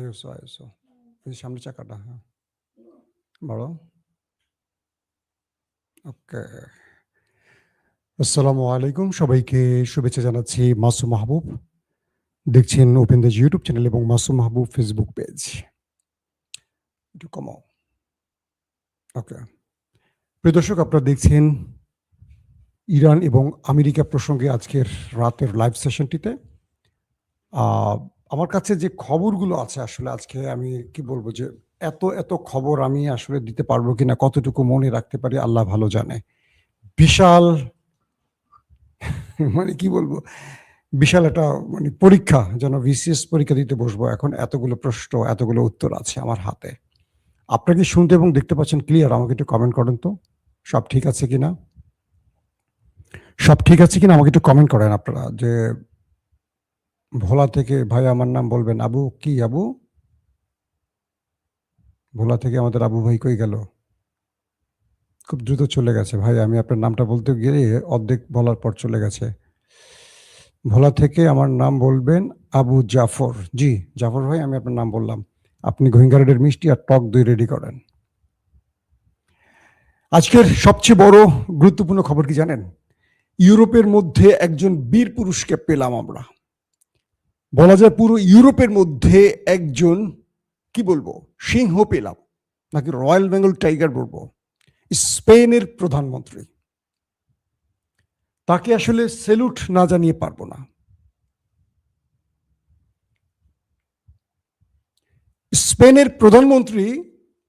আইসো এই সামনে চাকাটা, হ্যাঁ বড়। ওকে, আসসালামু আলাইকুম, সবাইকে শুভেচ্ছা জানাচ্ছি। মাসুম মাহবুব দেখছেন ওপেন দ্য ইউটিউব চ্যানেল এবং মাসুম মাহবুব ফেসবুক পেজ। একটু কমাও। ওকে, প্রিয় দর্শক, আপনারা দেখছেন ইরান এবং আমেরিকা প্রসঙ্গে আজকের রাতের লাইভ সেশনটিতে। আমার কাছে যে খবরগুলো আছে, আসলে আজকে আমি কি বলবো, যে এত এত খবর আমি আসলে দিতে পারবো কিনা, কতটুকু মনে রাখতে পারি আল্লাহ ভালো জানে। বিশাল মানে কি বলবো, বিশাল একটা মানে পরীক্ষা, যেন বিসিএস পরীক্ষা দিতে বসবো এখন। এতগুলো প্রশ্ন, এতগুলো উত্তর আছে আমার হাতে। আপনারা কি শুনতে এবং দেখতে পাচ্ছেন ক্লিয়ার? আমাকে একটু কমেন্ট করেন তো, সব ঠিক আছে কিনা। সব ঠিক আছে কিনা আমাকে একটু কমেন্ট করেন আপনারা। যে ভোলা থেকে ভাই আমার নাম বলবেন। আবু কি আবু? ভোলা থেকে আমাদের আবু ভাই কই গেল? খুব দ্রুত চলে গেছে ভাই। আমি আপনার নামটা বলতে গিয়ে অর্ধেক বলার পর চলে গেছে। ভোলা থেকে আমার নাম বলবেন আবু জাফর। জি জাফর ভাই, আমি আপনার নাম বললাম। আপনি গোহিঙ্গারেডের মিষ্টি আর টক দই রেডি করেন। আজকের সবচেয়ে বড় গুরুত্বপূর্ণ খবর কি জানেন? ইউরোপের মধ্যে একজন বীর পুরুষকে পেলাম আমরা। বলা যায় পুরো ইউরোপের মধ্যে একজন, কি বলবো, সিংহ পেলাম, নাকি রয়্যাল বেঙ্গল টাইগার বলবো। স্পেনের প্রধানমন্ত্রী, তাকে আসলে সেলুট না জানিয়ে পারবো না। স্পেনের প্রধানমন্ত্রী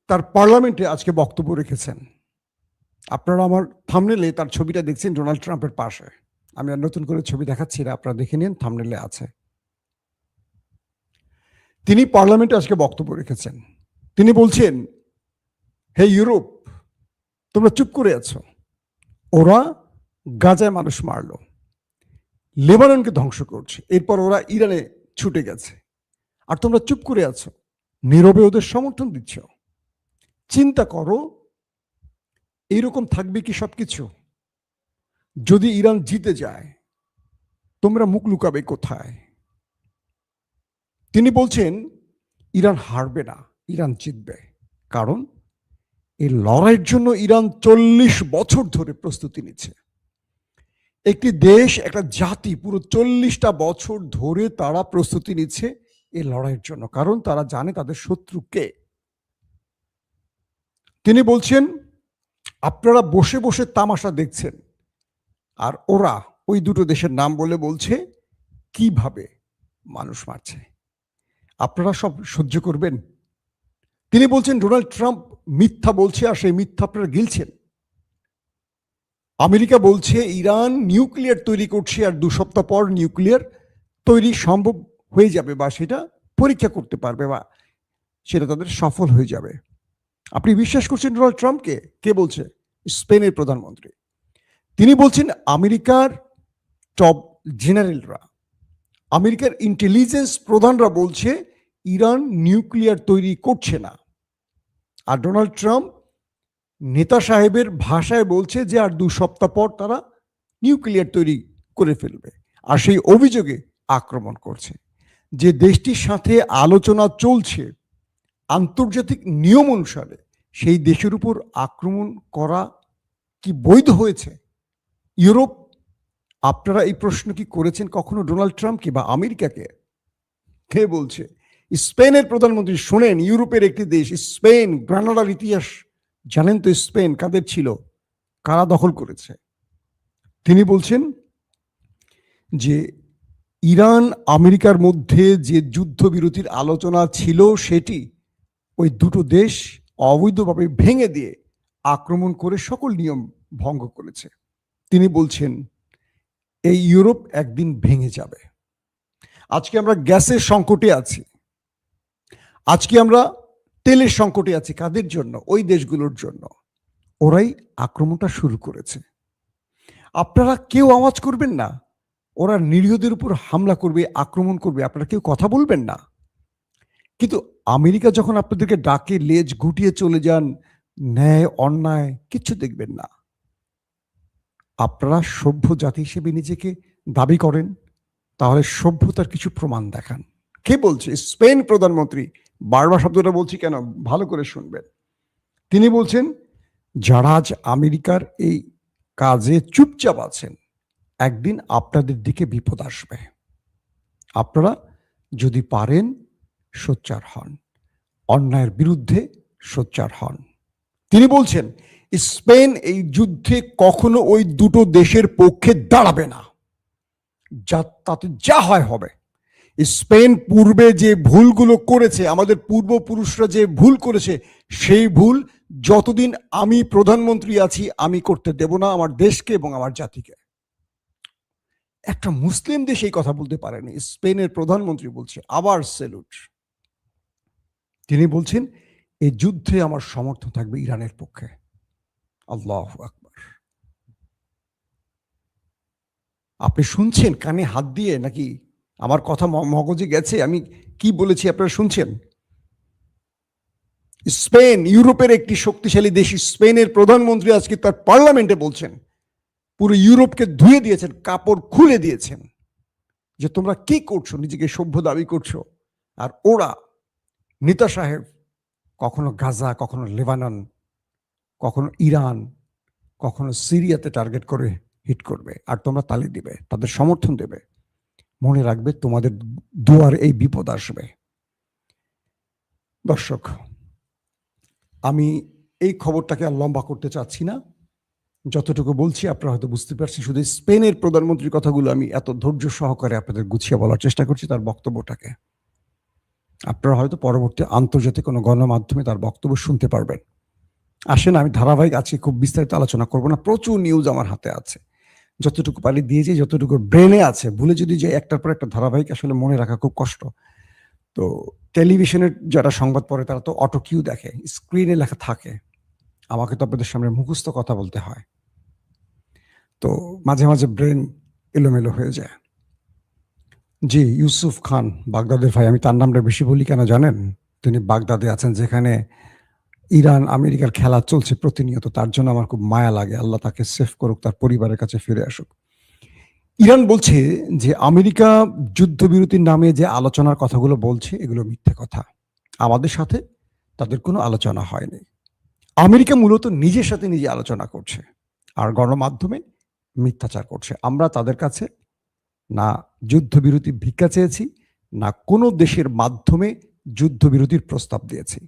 তার পার্লামেন্টে আজকে বক্তব্য রেখেছেন। আপনারা আমার থাম্বনেলে তার ছবিটা দেখছেন ডোনাল্ড ট্রাম্পের পাশে। আমি আর নতুন করে ছবি দেখাচ্ছি না, আপনারা দেখে নিন, থাম্বনেলে আছে। তিনি পার্লামেন্টে আজকে বক্তব্য রেখেছেন। তিনি বলছেন, হে ইউরোপ, তোমরা চুপ করে আছো। ওরা গাজায় মানুষ মারলো, লেবাননকে ধ্বংস করছে, এরপর ওরা ইরানে ছুটে গেছে, আর তোমরা চুপ করে আছো, নীরবে ওদের সমর্থন দিচ্ছ। চিন্তা করো, এইরকম থাকবে কি সবকিছু? যদি ইরান জিতে যায়, তোমরা মুখ লুকাবে কোথায়? তিনি বলছেন ইরান হারবে না, ইরান জিতবে। কারণ এই লড়াইয়ের জন্য ইরান 40 বছর ধরে প্রস্তুতি নিচ্ছে। একটি দেশ, একটা জাতি পুরো 40টা বছর ধরে তারা প্রস্তুতি নিচ্ছে এই লড়াইয়ের জন্য, কারণ তারা জানে তাদের শত্রু কে। তিনি বলছেন আপনারা বসে বসে তামাশা দেখছেন, আর ওরা ওই দুটো দেশের নাম বলে বলছে কিভাবে মানুষ মারছে। আপনারা সব সহ্য করবেন? তিনি বলছেন ডোনাল্ড ট্রাম্প মিথ্যা বলছে, আর সেই মিথ্যা আপনারা গিলছেন। আমেরিকা বলছে ইরান নিউক্লিয়ার তৈরি করছে, আর 2 সপ্তাহ পর নিউক্লিয়ার তৈরি সম্ভব হয়ে যাবে, বা সেটা পরীক্ষা করতে পারবে, বা সেটা তাদের সফল হয়ে যাবে। আপনি বিশ্বাস করছেন ডোনাল্ড ট্রাম্পকে? কে বলছে? স্পেনের প্রধানমন্ত্রী। তিনি বলছেন আমেরিকার টপ জেনারেলরা, আমেরিকার ইন্টেলিজেন্স প্রধানরা বলছে ইরান নিউক্লিয়ার তৈরি করছে না। আর ডোনাল্ড ট্রাম্প নেতা সাহেবের ভাষায় বলছে যে আর 2 সপ্তাহ পর তারা নিউক্লিয়ার তৈরি করে ফেলবে, আর সেই অভিযোগে আক্রমণ করছে। যে দেশটির সাথে আলোচনা চলছে আন্তর্জাতিক নিয়ম অনুসারে, সেই দেশের উপর আক্রমণ করা কি বৈধ হয়েছে? ইউরোপ, আপনারা এই প্রশ্ন কি করেছেন কখনো ডোনাল্ড ট্রাম্পকে বা আমেরিকাকে? কে বলছে? স্পেনের প্রধানমন্ত্রী। শোনেন, ইউরোপের একটি দেশ স্পেন, গ্রানাডার ইতিহাস জানেন তো? স্পেন কাদের ছিল, কারা দখল করেছে? তিনি বলছেন যে ইরান আমেরিকার মধ্যে যে যুদ্ধবিরতির আলোচনা ছিল, সেটি ওই দুটো দেশ অবৈধভাবে ভেঙে দিয়ে আক্রমণ করে সকল নিয়ম ভঙ্গ করেছে। তিনি বলছেন এই ইউরোপ একদিন ভেঙে যাবে। আজকে আমরা গ্যাসের সংকটে আছি, আজকে আমরা তেলের সংকটে আছি। কাদের জন্য? ওই দেশগুলোর জন্য। ওরাই আক্রমণটা শুরু করেছে। আপনারা কেউ আওয়াজ করবেন না? ওরা নিরীহদের উপর হামলা করবে, আক্রমণ করবে, আপনারা কেউ কথা বলবেন না? কিন্তু আমেরিকা যখন আপনাদেরকে ডাকে, লেজ গুটিয়ে চলে যান, ন্যায় অন্যায় কিচ্ছু দেখবেন না। আপনারা সভ্য জাতি হিসেবে নিজেকে দাবি করেন, তাহলে সভ্যতার কিছু প্রমাণ দেখান। কে বলছে? স্পেন প্রধানমন্ত্রী বারবার শব্দটা বলছি কেন, ভালো করে শুনবেন। তিনি বলছেন যারা আজ আমেরিকার এই কাজে চুপচাপ আছেন, একদিন আপনাদের দিকে বিপদ আসবে। আপনারা যদি পারেন সোচ্চার হন, অন্যায়ের বিরুদ্ধে সোচ্চার হন। তিনি বলছেন স্পেন এই যুদ্ধে কখনো ওই দুটো দেশের পক্ষে দাঁড়াবে না, যা তাতে যা হয় হবে। স্পেন পূর্বে যে ভুলগুলো করেছে, আমাদের পূর্বপুরুষরা যে ভুল করেছে, সেই ভুল যতদিন আমি প্রধানমন্ত্রী আছি আমি করতে দেব না আমার দেশকে এবং আমার জাতিকে। একটা মুসলিম দেশ এই কথা বলতে পারেনি, স্পেনের প্রধানমন্ত্রী বলছে। আবার সেলুট। তিনি বলছেন এই যুদ্ধে আমার সমর্থন থাকবে ইরানের পক্ষে। আল্লাহু আকবার। আপনি শুনছেন কানে হাত দিয়ে, নাকি আমার কথা মগজে গেছে? আমি কি বলেছি আপনারা শুনছেন? স্পেন ইউরোপের একটি শক্তিশালী দেশ, স্পেনের প্রধানমন্ত্রী আজকে তার পার্লামেন্টে বলছেন, পুরো ইউরোপকে ধুয়ে দিয়েছেন, কাপড় খুলে দিয়েছেন, যে তোমরা কি করছো, নিজেকে সভ্য দাবি করছো। আর ওরা নেতা সাহেব কখনো গাজা, কখনো লেবানন, কখনো ইরান, কখনো সিরিয়াতে টার্গেট করে হিট করবে, আর তোমরা তালি দিবে, তাদের সমর্থন দেবে। মনে রাখবে তোমাদের দুয়ার এই বিপদ আসবে। দর্শক, আমি এই খবরটাকে আর লম্বা করতে চাচ্ছি না, যতটুকু বলছি আপনারা হয়তো বুঝতে পারছেন। শুধু স্পেনের প্রধানমন্ত্রীর কথাগুলো আমি এত ধৈর্য সহকারে আপনাদের গুছিয়ে বলার চেষ্টা করছি, তার বক্তব্যটাকে। আপনারা হয়তো পরবর্তী আন্তর্জাতিক কোনো গণমাধ্যমে তার বক্তব্য শুনতে পারবেন। আসেন, আমি ধারাবাহিক আজকে খুব বিস্তারিত আলোচনা করব না, প্রচুর নিউজ আমার হাতে আছে, যতটুকু পারি দিয়েছি, যতটুকু ব্রেনে আছে। ভুলে যদি যে একটার পর একটা ধারাবাহিক আসলে মনে রাখা খুব কষ্ট। তো টেলিভিশনের যারা সংবাদ পড়ে তারা তো অটো কিউ দেখে, স্ক্রিনে লেখা থাকে, আমাকে তো আপনাদের সামনে মুখস্থ কথা বলতে হয়, তো মাঝে মাঝে ব্রেন এলোমেলো হয়ে যায়। জি, ইউসুফ খান বাগদাদের ভাই, আমি তার নামটা বেশি বলি কেন জানেন? তিনি বাগদাদে আছেন, যেখানে ইরান আমেরিকার খেলা চলছে প্রতিনিয়ত। তার জন্য আমার খুব মায়া লাগে। আল্লাহ তাকে সেফ করুক, তার পরিবারের কাছে ফিরে আসুক। ইরান বলছে যে আমেরিকা যুদ্ধবিরতির নামে যে আলোচনার কথাগুলো বলছে এগুলো মিথ্যে কথা, আমাদের সাথে তাদের কোনো আলোচনা হয়নি। আমেরিকা মূলত নিজের সাথে নিজে আলোচনা করছে আর গণমাধ্যমে মিথ্যাচার করছে। আমরা তাদের কাছে না যুদ্ধবিরতি ভিক্ষা চেয়েছি, না কোনো দেশের মাধ্যমে যুদ্ধবিরতির প্রস্তাব দিয়েছি।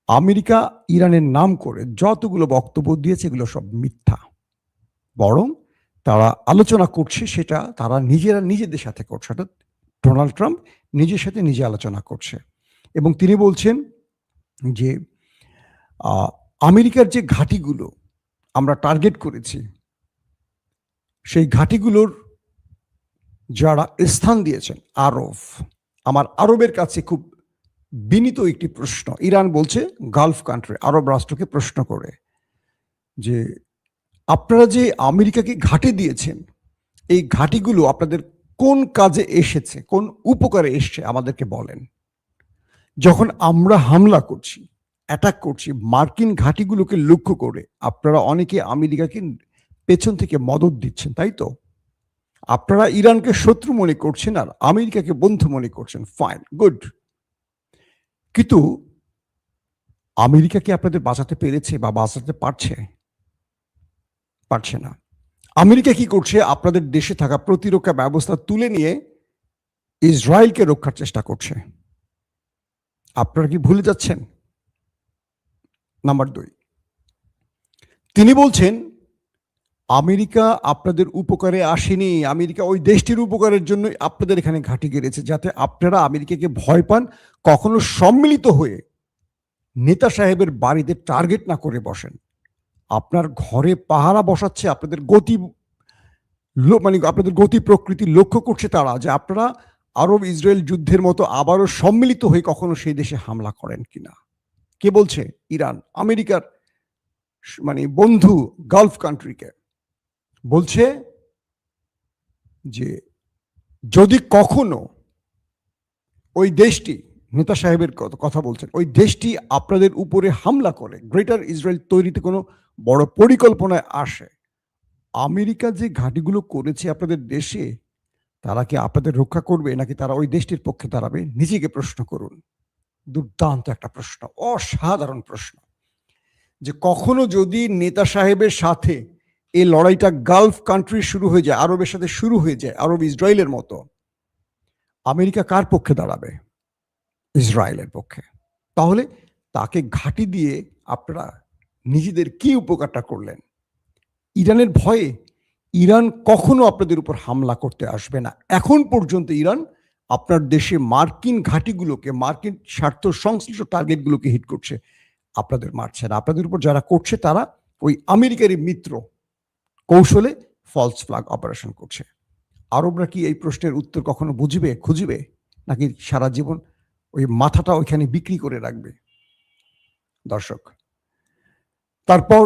আমেরিকা ইরানের নাম করে যতগুলো বক্তব্য দিয়েছে এগুলো সব মিথ্যা। বরং তারা আলোচনা করছে, সেটা তারা নিজেরা নিজেদের সাথে করছে, অর্থাৎ ডোনাল্ড ট্রাম্প নিজের সাথে নিজে আলোচনা করছে। এবং তিনি বলছেন যে আমেরিকার যে ঘাঁটিগুলো আমরা টার্গেট করেছি, সেই ঘাঁটিগুলোর যারা স্থান দিয়েছেন আরব, আমার আরবের কাছে খুব বিনীত একটি প্রশ্ন। ইরান বলছে গালফ কান্ট্রি, আরব রাষ্ট্রকে প্রশ্ন করে যে আপনারা যে আমেরিকাকে ঘাঁটি দিয়েছেন, এই ঘাঁটিগুলো আপনাদের কোন কাজে এসেছে, কোন উপকারে এসছে আমাদেরকে বলেন। যখন আমরা হামলা করছি, অ্যাটাক করছি মার্কিন ঘাঁটিগুলোকে লক্ষ্য করে, আপনারা অনেকে আমেরিকাকে পেছন থেকে মদদ দিচ্ছেন, তাই তো? আপনারা ইরানকে শত্রু মনে করছেন আর আমেরিকাকে বন্ধু মনে করছেন, ফাইন, গুড। কিন্তু আমেরিকা কি আপনাদের বাঁচাতে পেরেছে বা বাঁচাতে পারছে? পারছে না। আমেরিকা কি করছে? আপনাদের দেশে থাকা প্রতিরক্ষা ব্যবস্থা তুলে নিয়ে ইসরায়েলকে রক্ষার চেষ্টা করছে। আপনারা কি ভুলে যাচ্ছেন? নাম্বার 2, তিনি বলছেন আমেরিকা আপনাদের উপকারে আসেনি, আমেরিকা ওই দেশটির উপকারের জন্য আপনাদের এখানে ঘাঁটি গেড়েছে, যাতে আপনারা আমেরিকাকে ভয় পান, কখনো সম্মিলিত হয়ে নেতা সাহেবের বাড়িতে টার্গেট না করে বসেন। আপনার ঘরে পাহারা বসাচ্ছে, আপনাদের গতি মানে আপনাদের গতি প্রকৃতি লক্ষ্য করছে তারা, যে আপনারা আরব ইসরায়েল যুদ্ধের মতো আবারও সম্মিলিত হয়ে কখনো সেই দেশে হামলা করেন কিনা। কে বলছে? ইরান, আমেরিকার মানে বন্ধু গালফ কান্ট্রিকে বলছে যে যদি কখনো ওই দেশটি, নেতা সাহেবের কথা বলছেন, ওই দেশটি আপনাদের উপরে হামলা করে, গ্রেটার ইসরায়েল তৈরিতে কোনো বড় পরিকল্পনায় আসে, আমেরিকা যে ঘাঁটিগুলো করেছে আপনাদের দেশে, তারা কি আপনাদের রক্ষা করবে নাকি তারা ওই দেশটির পক্ষে দাঁড়াবে? নিজেকে প্রশ্ন করুন। দুর্দান্ত একটা প্রশ্ন, অসাধারণ প্রশ্ন। যে কখনো যদি নেতা সাহেবের সাথে এই লড়াইটা গালফ কান্ট্রি শুরু হয়ে যায়, আরবের সাথে শুরু হয়ে যায়, আরব ইসরায়েলের মতো, আমেরিকা কার পক্ষে দাঁড়াবে? ইসরায়েলের পক্ষে। তাহলে তাকে ঘাঁটি দিয়ে আপনারা নিজেদের কি উপকারটা করলেন? ইরানের ভয়ে ইরান কখনো আপনাদের উপর হামলা করতে আসবে না। এখন পর্যন্ত ইরান আপনার দেশে মার্কিন ঘাঁটিগুলোকে, মার্কিন স্বার্থ সংশ্লিষ্ট টার্গেটগুলোকে হিট করছে, আপনাদের মারছে না। আপনাদের উপর যারা করছে তারা ওই আমেরিকারই মিত্র, কৌশলে ফলস ফ্ল্যাগ অপারেশন করছে। আরবরা কি এই প্রশ্নের উত্তর কখনো বুঝবে, খুঁজবে, নাকি সারা জীবন ওই মাথাটা ওইখানে বিক্রি করে রাখবে? দর্শক, তারপর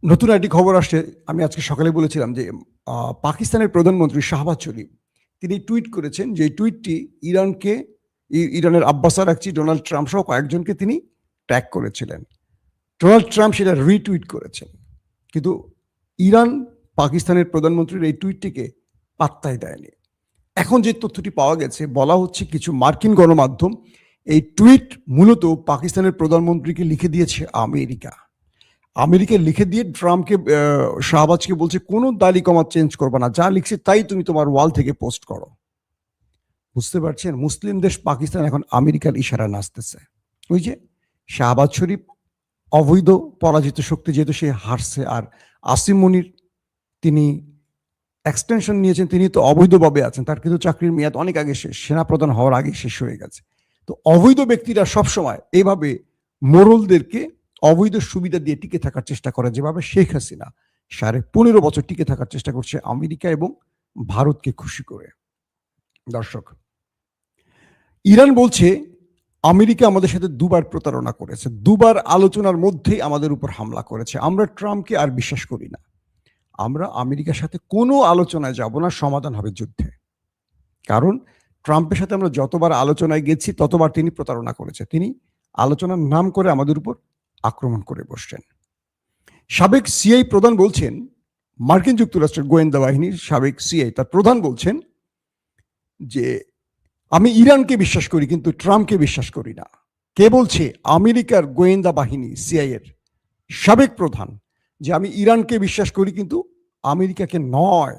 নতুন একটি খবর আসছে। আমি আজকে সকালে বলেছিলাম যে পাকিস্তানের প্রধানমন্ত্রী শাহবাজ শরীফ তিনি টুইট করেছেন, যে টুইটটি ইরানের আব্বাস আরাকচি, ডোনাল্ড ট্রাম্প সহ কয়েকজনকে তিনি ট্যাগ করেছিলেন। ডোনাল্ড ট্রাম্প সেটা রিটুইট করেছেন, কিন্তু ইরান পাকিস্তানের প্রধানমন্ত্রীর এই টুইটটিকে পাত্তাই দেয়নি। এখন যে তথ্যটি পাওয়া গেছে, বলা হচ্ছে কিছু মার্কিন গণমাধ্যম এই টুইট মূলত পাকিস্তানের প্রধানমন্ত্রীকে লিখে দিয়েছে আমেরিকা। আমেরিকায় লিখে দিয়ে ট্রাম্পকে, শাহবাজকে বলছে কোনো দালি কমা চেঞ্জ করবে না, যা লিখছে তাই তুমি তোমার ওয়াল থেকে পোস্ট করো। বুঝতে পারছেন? মুসলিম দেশ পাকিস্তান এখন আমেরিকার ইশারা নাচতেছে। ওই যে শাহবাজ শরীফ অবৈধ পরাজিত শক্তি, যেহেতু সে হারছে, আর আসিম মনির তিনি এক্সটেনশন নিয়েছেন, তিনি তো অবৈধভাবে আছেন, তার কিন্তু চাকরির মেয়াদ অনেক আগে শেষ, সেনাপ্রধান হওয়ার আগে শেষ হয়ে গেছে। তো অবৈধ ব্যক্তিরা সবসময় এইভাবে মোড়লদেরকে অবৈধ সুবিধা দিয়ে টিকে থাকার চেষ্টা করে, যেভাবে শেখ হাসিনা 15.5 বছর টিকে থাকার চেষ্টা করছে আমেরিকা এবং ভারতকে খুশি করে। দর্শক, ইরান বলছে আমেরিকা আমাদের সাথে দুবার প্রতারণা করেছে, দুবার আলোচনার মধ্যেই আমাদের উপর হামলা করেছে। আমরা ট্রাম্পকে আর বিশ্বাস করি না, আমরা আমেরিকার সাথে কোনো আলোচনায় যাব না, সমাধান হবে যুদ্ধে। কারণ ট্রাম্পের সাথে আমরা যতবার আলোচনায় গেছি ততবার তিনি প্রতারণা করেছে, তিনি আলোচনার নাম করে আমাদের উপর আক্রমণ করে বসছেন। সাবেক সিআই প্রধান বলছেন, মার্কিন যুক্তরাষ্ট্রের গোয়েন্দা বাহিনীর সাবেক সিআই, তার প্রধান বলছেন যে আমি ইরানকে বিশ্বাস করি কিন্তু ট্রাম্পকে বিশ্বাস করি না। কে বলছে? আমেরিকার গোয়েন্দা বাহিনী সিআই এর সাবেক প্রধান, যে আমি ইরানকে বিশ্বাস করি কিন্তু আমেরিকাকে নয়।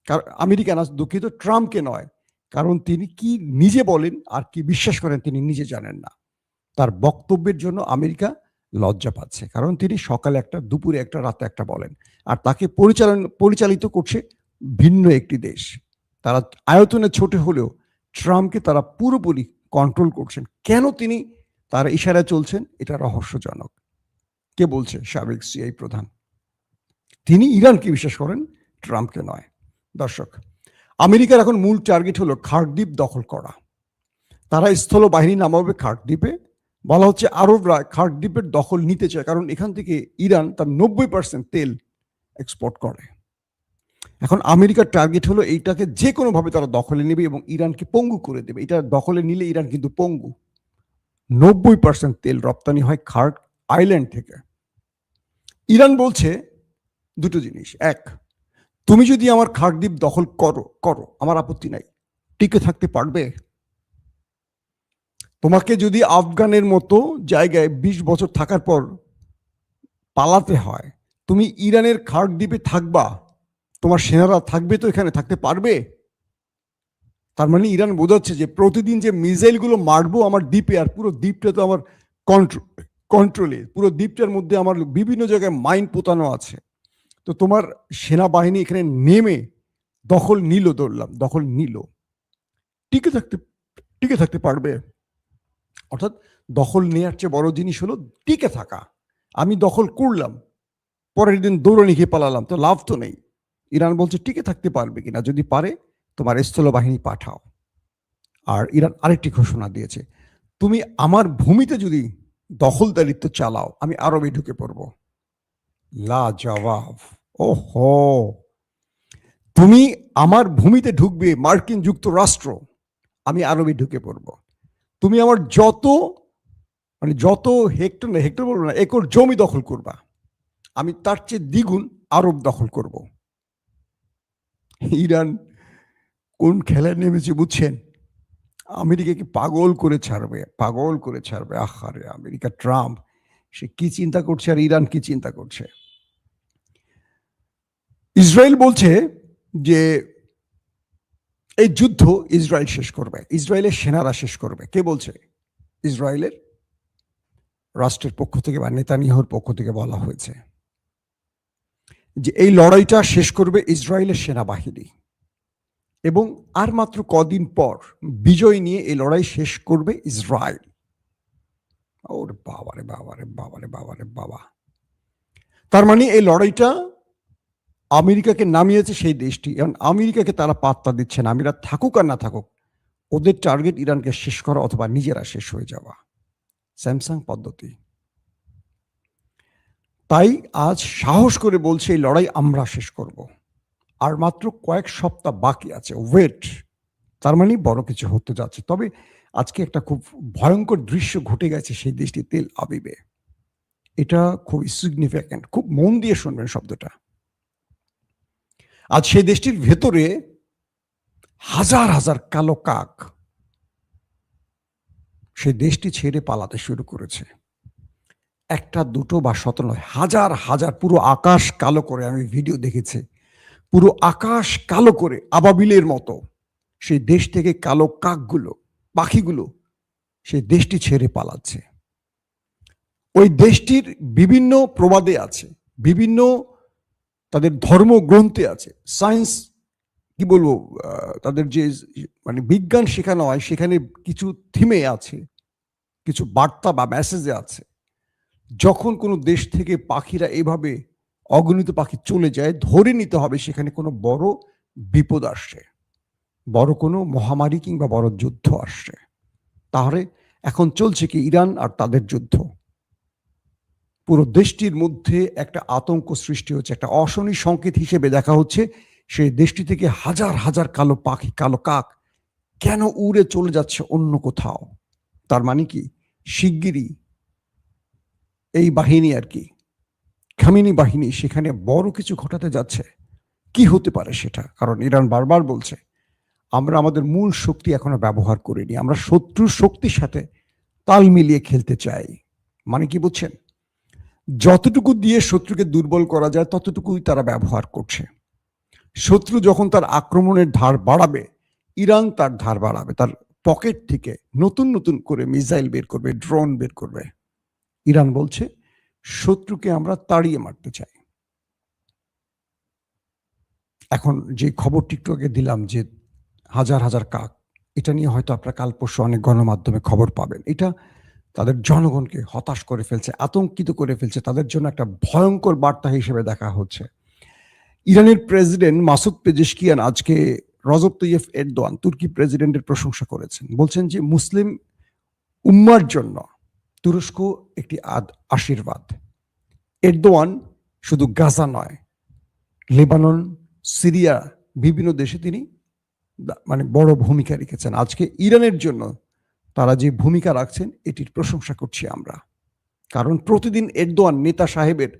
কারণ আমেরিকা না, দুঃখিত, ট্রাম্পকে নয়। কারণ তিনি কি নিজে বলেন আর কি বিশ্বাস করেন তিনি নিজে জানেন না। তার বক্তব্যের জন্য আমেরিকা লজ্জা পাচ্ছে, কারণ তিনি সকালে একটা, দুপুরে একটা, রাতে একটা বলেন, আর তাকে পরিচালিত করছে ভিন্ন একটি দেশ। তারা আয়তনে ছোট হলেও ট্রাম্পকে তারা পুরোপুরি কন্ট্রোল করছেন। কেন তিনি তার ইশারায় চলছেন, এটা রহস্যজনক। কে বলছে? সাবেক সিআই প্রধান। তিনি ইরানকে বিশ্বাস করেন, ট্রাম্পকে নয়। দর্শক, আমেরিকার এখন মূল টার্গেট হলো খার্কদ্বীপ দখল করা। তারা স্থল বাহিনী নামাবে খার্কদ্বীপে। বলা হচ্ছে আরবরা খার্কদ্বীপের দখল নিতে চায়, কারণ এখান থেকে ইরান তার 90% তেল এক্সপোর্ট করে। এখন আমেরিকার টার্গেট হলো এইটাকে যে কোনোভাবে তারা দখলে নেবে এবং ইরানকে পঙ্গু করে দেবে। এটা দখলে নিলে ইরান কিন্তু পঙ্গু। 90% তেল রপ্তানি হয় খার্ক আইল্যান্ড থেকে। ইরান বলছে দুটো জিনিস। এক, তুমি যদি আমার খার্কদ্বীপ দখল করো আমার আপত্তি নাই, টিকে থাকতে পারবে? তোমাকে যদি আফগানের মতো জায়গায় 20 বছর থাকার পর পালাতে হয়, তুমি ইরানের খার্কদ্বীপে থাকবা? তোমার সেনারা থাকবে তো এখানে, থাকতে পারবে? তার মানে ইরান বোঝাচ্ছে যে প্রতিদিন যে মিসাইলগুলো মারবো আমার দ্বীপে, আর পুরো দ্বীপটা তো আমার কন্ট্রোলে, পুরো দ্বীপটার মধ্যে আমার বিভিন্ন জায়গায় মাইন পোতানো আছে। তো তোমার সেনাবাহিনী এখানে নেমে দখল নিল, টিকে থাকতে পারবে? অর্থাৎ দখল নেওয়ার চেয়ে বড় জিনিস হলো টিকে থাকা। আমি দখল করলাম, পরের দিন দৌড়ানি খেয়ে পালালাম, তো লাভ তো নেই। ইরান বলছে টিকে থাকতে পারবে কিনা, যদি পারে তোমার স্থল বাহিনী পাঠাও। আর ইরান আরেকটি ঘোষণা দিয়েছে, তুমি আমার ভূমিতে যদি দখলদারিত্ব চালাও আমি আরবে ঢুকে পড়ব। লা জবাব। ওহো, তুমি আমার ভূমিতে ঢুকবে মার্কিন যুক্তরাষ্ট্র, আমি আরবে ঢুকে পড়ব। তুমি আমার যত হেক্টর বলবো না, একর জমি দখল করবা, আমি তার চেয়ে দ্বিগুণ আরব দখল করব। ইরান কোন খেলায় নেমেছে বুঝছেন? আমেরিকাকে পাগল করে ছাড়বে, পাগল করে ছাড়বে। আহারে আমেরিকা, ট্রাম্প সে কি চিন্তা করছে আর ইরান কি চিন্তা করছে। ইসরায়েল বলছে যে এই যুদ্ধ ইসরায়েল শেষ করবে, ইসরায়েলের সেনারা শেষ করবে। কে বলছে? ইসরায়েলের রাষ্ট্রের পক্ষ থেকে বা নেতানিয়াহুর পক্ষ থেকে বলা হয়েছে যে এই লড়াইটা শেষ করবে ইসরায়েলের সেনাবাহিনী, এবং আর মাত্র কদিন পর বিজয় নিয়ে এই লড়াই শেষ করবে ইসরায়েল। ওরে বাবারে বাবারে বাবারে বাবারে বাবা! তার মানে এই লড়াইটা আমেরিকাকে নামিয়েছে সেই দেশটি, এবং আমেরিকাকে তারা পাত্তা দিচ্ছে না। আমেরিকা থাকুক আর না থাকুক, ওদের টার্গেট ইরানকে শেষ করা অথবা নিজেরা শেষ হয়ে যাওয়া। স্যামসাং পদ্ধতি। তাই আজ সাহস করে বলছে এই লড়াই আমরা শেষ করব, আর মাত্র কয়েক সপ্তাহ বাকি আছে, ওয়েট। তার মানে বড় কিছু হতে যাচ্ছে। তবে আজকে একটা খুব ভয়ঙ্কর দৃশ্য ঘটে গেছে সেই দেশটি তেল আবিবে। এটা খুবই সিগনিফিক্যান্ট, খুব মন দিয়ে শুনবেন শব্দটা। আজ সেই দেশটির ভেতরে হাজার হাজার কালো কাক সেই দেশটি ছেড়ে পালাতে শুরু করেছে। একটা দুটো বা শত নয়, হাজার হাজার, পুরো আকাশ কালো করে। আমি ভিডিও দেখেছি, পুরো আকাশ কালো করে আবাবিলের মতো সেই দেশ থেকে কালো কাকগুলো, পাখিগুলো সেই দেশটি ছেড়ে পালাচ্ছে। ওই দেশটির বিভিন্ন প্রবাদে আছে, বিভিন্ন তাদের ধর্মগ্রন্থে আছে, সায়েন্স কি বলবো, তাদের যে মানে বিজ্ঞান শেখানো হয় সেখানে কিছু থিমে আছে, কিছু বার্তা বা মেসেজে আছে। যখন কোনো দেশ থেকে পাখিরা এভাবে অগণিত পাখি চলে যায়, ধরে নিতে হবে সেখানে কোনো বড় বিপদ আসছে, বড় কোনো মহামারী কিংবা বড় যুদ্ধ আসছে। তাহলে এখন চলছে কি? ইরান আর তাদের যুদ্ধ। পুরো দেশটির মধ্যে একটা আতঙ্ক সৃষ্টি হচ্ছে, একটা অশনি সংকেত হিসেবে দেখা হচ্ছে সেই দেশটি থেকে হাজার হাজার কালো পাখি, কালো কাক কেন উড়ে চলে যাচ্ছে অন্য কোথাও। তার মানে কি শিগগিরই এই বাহিনী আর কি, খামেনি বাহিনী সেখানে বড় কিছু ঘটাতে যাচ্ছে। কি হতে পারে সেটা? কারণ ইরান বারবার বলছে আমরা আমাদের মূল শক্তি এখনো ব্যবহার করিনি, আমরা শত্রুর শক্তির সাথে তাল মিলিয়ে খেলতে চাই। মানে কি বুঝছেন? যতটুকু দিয়ে শত্রুকে দুর্বল করা যায় ততটুকুই তারা ব্যবহার করছে। শত্রু যখন তার আক্রমণের ধার বাড়াবে, ইরান তার ধার বাড়াবে, তার পকেট থেকে নতুন নতুন করে মিসাইল বের করবে, ড্রোন বের করবে। ইরান বলছে শত্রুকে আমরা তাড়িয়ে মারতে চাই। এখন যে খবরটি একটু আগে দিলাম যে হাজার হাজার কাক, এটা নিয়ে হয়তো আপনারা কাল পরশু অনেক গণমাধ্যমে খবর পাবেন। এটা তাদের জনগণকে হতাশ করে ফেলছে, আতঙ্কিত করে ফেলছে, তাদের জন্য একটা ভয়ঙ্কর বার্তা হিসেবে দেখা হচ্ছে। ইরানের প্রেসিডেন্ট মাসুদ পেজেশকিয়ান আজকে রজব তৈয়ব এরদোয়ান, তুর্কি প্রেসিডেন্টের প্রশংসা করেছেন। বলছেন যে মুসলিম উম্মার জন্য তুরস্ক একটি আশীর্বাদ। এরদোয়ান শুধু গাজা নয়, লেবানন, সিরিয়া, বিভিন্ন দেশে তিনি মানে বড় ভূমিকা রেখেছেন। আজকে ইরানের জন্য তারা যে ভূমিকা রাখছেন এটির প্রশংসা করছি আমরা। কারণ প্রতিদিন এরদোয়ান নেতা সাহেবের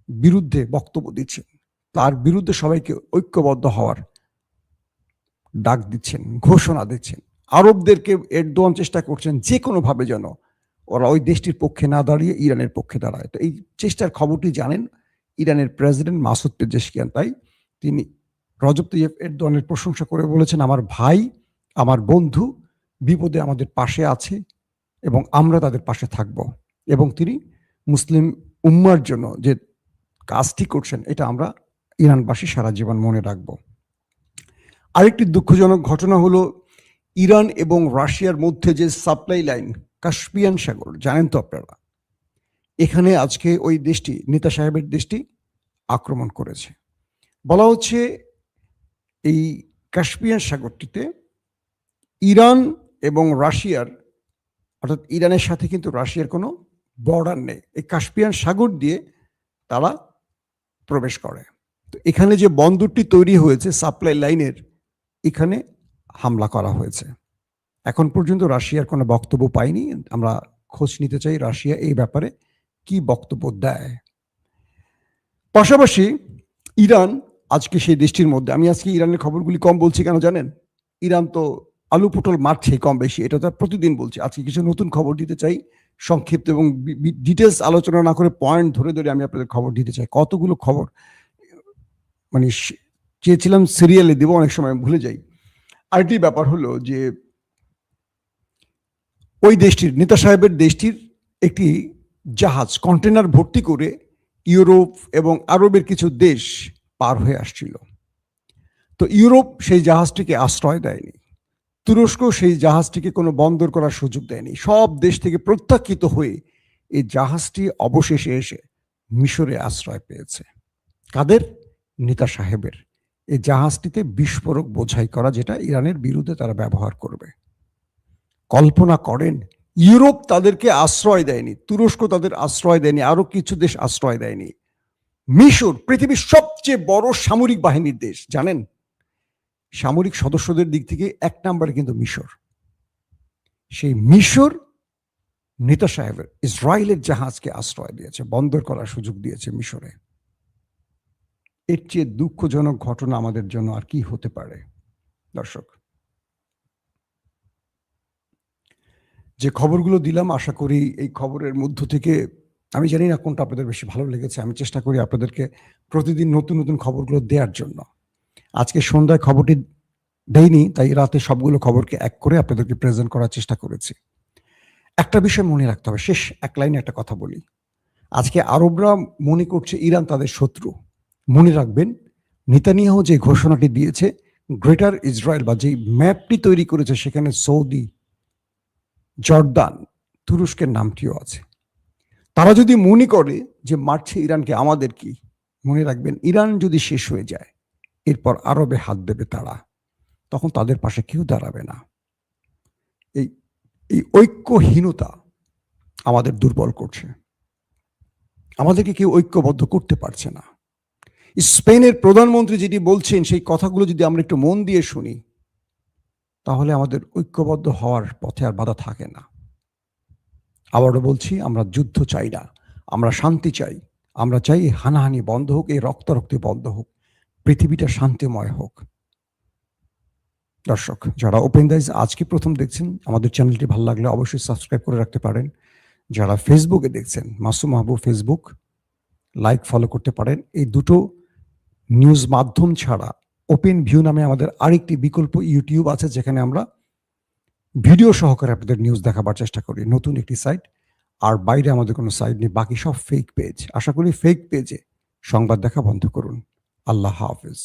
বিরুদ্ধে বক্তব্য দিচ্ছেন, তার বিরুদ্ধে সবাইকে ঐক্যবদ্ধ হওয়ার ডাক দিচ্ছেন, ঘোষণা দিচ্ছেন। আরবদেরকে এরদোয়ান চেষ্টা করছেন যে কোনোভাবে যেন ওরা ওই দেশটির পক্ষে না দাঁড়িয়ে ইরানের পক্ষে দাঁড়ায়। তো এই চেষ্টার খবরটি জানেন ইরানের প্রেসিডেন্ট মাসুদ পেজেশকিয়ান। তাই তিনি রজব তৈয়ব এরদোয়ানের প্রশংসা করে বলেছেন, আমার ভাই, আমার বন্ধু বিপদে আমাদের পাশে আছে এবং আমরা তাদের পাশে থাকব। এবং তিনি মুসলিম উম্মার জন্য যে কাজটি করছেন এটা আমরা ইরানবাসী সারা জীবন মনে রাখব। আরেকটি দুঃখজনক ঘটনা হলো ইরান এবং রাশিয়ার মধ্যে যে সাপ্লাই লাইন কাস্পিয়ান সাগর, জানেন তো আপনারা, এখানে আজকে ওই দেশটি, নেতা সাহেবের দেশটি আক্রমণ করেছে। বলা হচ্ছে এই কাস্পিয়ান সাগরটিতে ইরান এবং রাশিয়ার, অর্থাৎ ইরানের সাথে কিন্তু রাশিয়ার কোনো বর্ডার নেই, এই কাস্পিয়ান সাগর দিয়ে তারা প্রবেশ করে। তো এখানে যে বন্দরটি তৈরি হয়েছে সাপ্লাই লাইনের, এখানে হামলা করা হয়েছে। এখন পর্যন্ত রাশিয়ার কোনো বক্তব্য পাইনি, আমরা খোঁজ নিতে চাই রাশিয়া এই ব্যাপারে কি বক্তব্য দেয়। পাশাপাশি ইরান আজকে সেই দেশটির মধ্যে, আমি আজকে ইরানের খবরগুলি কম বলছি কেন জানেন? ইরান তো আলু পটল মারছে কম বেশি, এটা তো প্রতিদিন বলছি। আজকে কিছু নতুন খবর দিতে চাই, সংক্ষিপ্ত এবং ডিটেলস আলোচনা না করে পয়েন্ট ধরে ধরে আমি আপনাদের খবর দিতে চাই। কতগুলো খবর মানে চেয়েছিলাম সিরিয়ালে দেবো, অনেক সময় ভুলে যাই। আরেকটি ব্যাপার হলো যে ওই দেশটির নেতা সাহেবের দেশটির একটি জাহাজ কন্টেনার ভর্তি করে ইউরোপ এবং আরবের কিছু দেশ পার হয়ে আসছিল। তো ইউরোপ সেই জাহাজটিকে আশ্রয় দেয়নি, তুরস্ক সেই জাহাজটিকে কোনো বন্দর করার সুযোগ দেয়নি। সব দেশ থেকে প্রত্যাখ্যিত হয়ে এই জাহাজটি অবশেষে এসে মিশরে আশ্রয় পেয়েছে। কাদের? নেতা সাহেবের। এই জাহাজটিতে বিস্ফোরক বোঝাই করা, যেটা ইরানের বিরুদ্ধে তারা ব্যবহার করবে। কল্পনা করেন, ইউরোপ তাদেরকে আশ্রয় দেয়নি, তুরস্ক তাদের আশ্রয় দেয়নি, আরো কিছু দেশ আশ্রয় দেয়নি। মিশর পৃথিবীর সবচেয়ে বড় সামরিক বাহিনীর দেশ, জানেন? সামরিক সদস্যদের দিক থেকে 1 নম্বরে কিন্তু মিশর। সেই মিশর নেতা সাহেবের ইসরায়েলের জাহাজকে আশ্রয় দিয়েছে, বন্দর করার সুযোগ দিয়েছে মিশরে। এর চেয়ে দুঃখজনক ঘটনা আমাদের জন্য আর কি হতে পারে? দর্শক, যে খবরগুলো দিলাম, আশা করি এই খবরের মধ্য থেকে, আমি জানি না কোনটা আপনাদের বেশি ভালো লেগেছে, আমি চেষ্টা করি আপনাদেরকে প্রতিদিন নতুন নতুন খবরগুলো দেওয়ার জন্য। আজকে সন্ধ্যায় খবরটি দেইনি, তাই রাতে সবগুলো খবরকে এক করে আপনাদেরকে প্রেজেন্ট করার চেষ্টা করেছি। একটা বিষয় মনে রাখতে হবে, শেষ এক লাইনে একটা কথা বলি। আজকে আরবরা মনে করছে ইরান তাদের শত্রু। মনে রাখবেন, নেতানিয়াহু যে ঘোষণাটি দিয়েছে, গ্রেটার ইসরায়েল বা যে ম্যাপটি তৈরি করেছে, সেখানে সৌদি, জর্দান, তুরস্কের নামটিও আছে। তারা যদি মনে করে যে মারছে ইরানকে, আমাদের কি? মনে রাখবেন, ইরান যদি শেষ হয়ে যায়, এরপর আরবে হাত দেবে তারা, তখন তাদের পাশে কেউ দাঁড়াবে না। এই ঐক্যহীনতা আমাদের দুর্বল করছে, আমাদেরকে কেউ ঐক্যবদ্ধ করতে পারছে না। স্পেনের প্রধানমন্ত্রী যেটি বলছেন, সেই কথাগুলো যদি আমরা একটু মন দিয়ে শুনি, তাহলে আমাদের ঐক্যবদ্ধ হওয়ার পথে আর বাধা থাকে না। আবারও বলছি, আমরা যুদ্ধ চাই না, আমরা শান্তি চাই। আমরা চাই হানাহানি বন্ধ হোক, এই রক্তারক্তি বন্ধ হোক, পৃথিবীটা শান্তিময় হোক। দর্শক, যারা ওপেন দাইজ আজকে প্রথম দেখছেন, আমাদের চ্যানেলটি ভালো লাগলে অবশ্যই সাবস্ক্রাইব করে রাখতে পারেন। যারা ফেসবুকে দেখছেন, মাসুম মাহবুব ফেসবুক লাইক ফলো করতে পারেন। এই দুটো নিউজ মাধ্যম ছাড়া ওপেন ভিউ নামে আমাদের আরেকটি বিকল্প ইউটিউব আছে, যেখানে আমরা ভিডিও সহকারে আপনাদের নিউজ দেখাবার চেষ্টা করি। নতুন একটি সাইট, আর বাইরে আমাদের কোনো সাইট নেই, বাকি সব ফেক পেজ। আশা করি ফেক পেজে সংবাদ দেখা বন্ধ করুন। আল্লাহ হাফেজ।